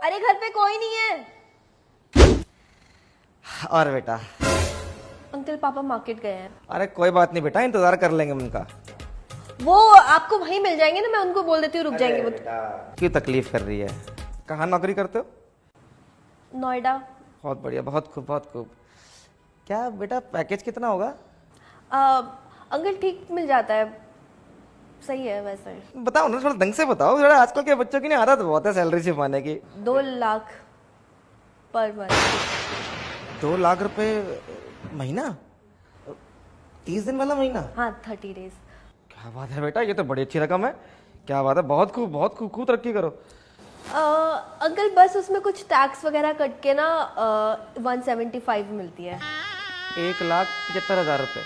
अरे घर पे कोई नहीं है। और बेटा? अंकल पापा मार्केट गए हैं। अरे कोई बात नहीं बेटा, इंतजार कर लेंगे उनका। वो आपको वहीं मिल जाएंगे ना, मैं उनको बोल देती हूँ रुक जाएंगे वो। क्यों तकलीफ कर रही है? कहाँ नौकरी करते हो? नोएडा। बहुत बढ़िया, बहुत खूब बहुत खूब। क्या बेटा पैकेज कितना होगा? अंकल ठीक मिल जाता है, सही है वैसे। बताओ ना, थोड़ा ढंग से बताओ जरा। आजकल के बच्चों की नहीं आदत बहुत है सैलरी छिपाने की। 2 लाख पर मंथ। 2 लाख रुपए महीना? 30 दिन वाला महीना? हाँ 30 डेज। क्या बात है बेटा, ये तो बड़ी अच्छी रकम है। क्या बात है, बहुत खूब बहुत खूब, खूब तरक्की करो। अंकल बस उसमें कुछ टैक्स वगैरह कट के ना 175 मिलती है। 1,75,000 रुपए?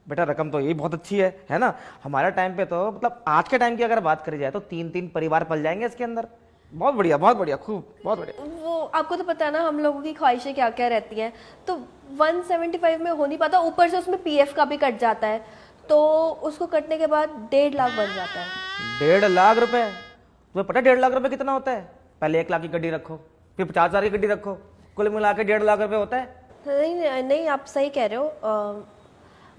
बेटा रकम तो यही बहुत अच्छी है ना। हमारे टाइम पे तो मतलब आज के टाइम की अगर बात करी जाए तो 3-3 परिवार पल जाएंगे इसके अंदर। बहुत बढ़िया बहुत बढ़िया, खूब बहुत बढ़िया। वो आपको तो पता है ना हम लोगों की ख्वाहिशें क्या क्या रहती हैं, तो 175 में हो नहीं पाता। ऊपर से उसमें पीएफ का भी कट जाता है, तो उसको कटने के बाद 1.5 लाख बन जाता है। 1.5 लाख रुपए? तुम्हें पता है 1.5 लाख रुपए कितना होता है? पहले 1 लाख की गड्डी रखो, फिर 50,000 की गड्डी रखो, कुल मिला के 1.5 लाख रुपए होता है। नहीं नहीं, आप सही कह रहे हो।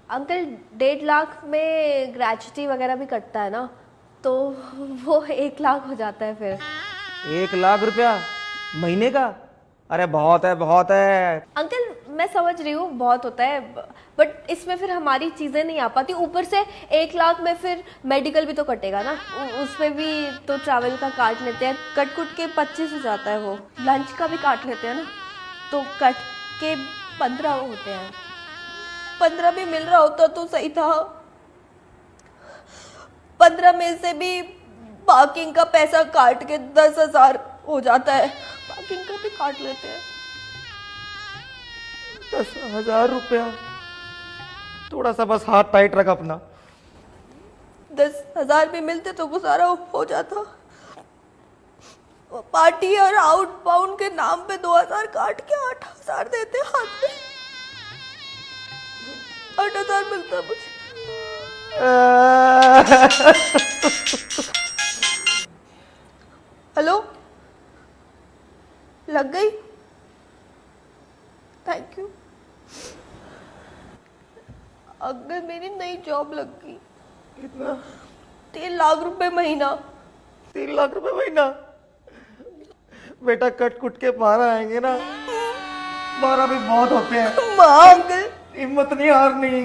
अंकल 1.5 लाख में ग्रेचुटी वगैरह भी कटता है ना, तो वो 1 लाख हो जाता है फिर। 1 लाख रुपया महीने का? अरे बहुत है बहुत है। अंकल मैं समझ रही हूँ बहुत होता है, बट इसमें फिर हमारी चीजें नहीं आ पाती। ऊपर से 1 लाख में फिर मेडिकल भी तो कटेगा ना, उसमें भी तो ट्रैवल का काट लेते हैं, कट कुट के 25 हो जाता है। वो लंच का भी काट लेते हैं ना, तो कट के 15 होते हैं। 15 भी मिल रहा होता तो सही था। 15 में से भी पार्किंग का पैसा काट के 10,000 हो जाता है, पार्किंग का भी काट लेते हैं। 10,000 रुपया? थोड़ा सा बस हाथ टाइट रख अपना। 10,000 भी मिलते तो गुजारा हो जाता। पार्टी और आउटबाउंड के नाम पे 2,000 काट के 8,000 देते हाथ में। 8,000 मिलता मुझे। हेलो, लग गई? Thank you. अगर मेरी नई जॉब लग गई। कितना? 3 लाख रुपए महीना। 3 लाख रुपए महीना? बेटा कट कुट के 12 आएंगे ना, 12 भी बहुत होते हैं। माँ अंकल हिम्मत नहीं हारनी।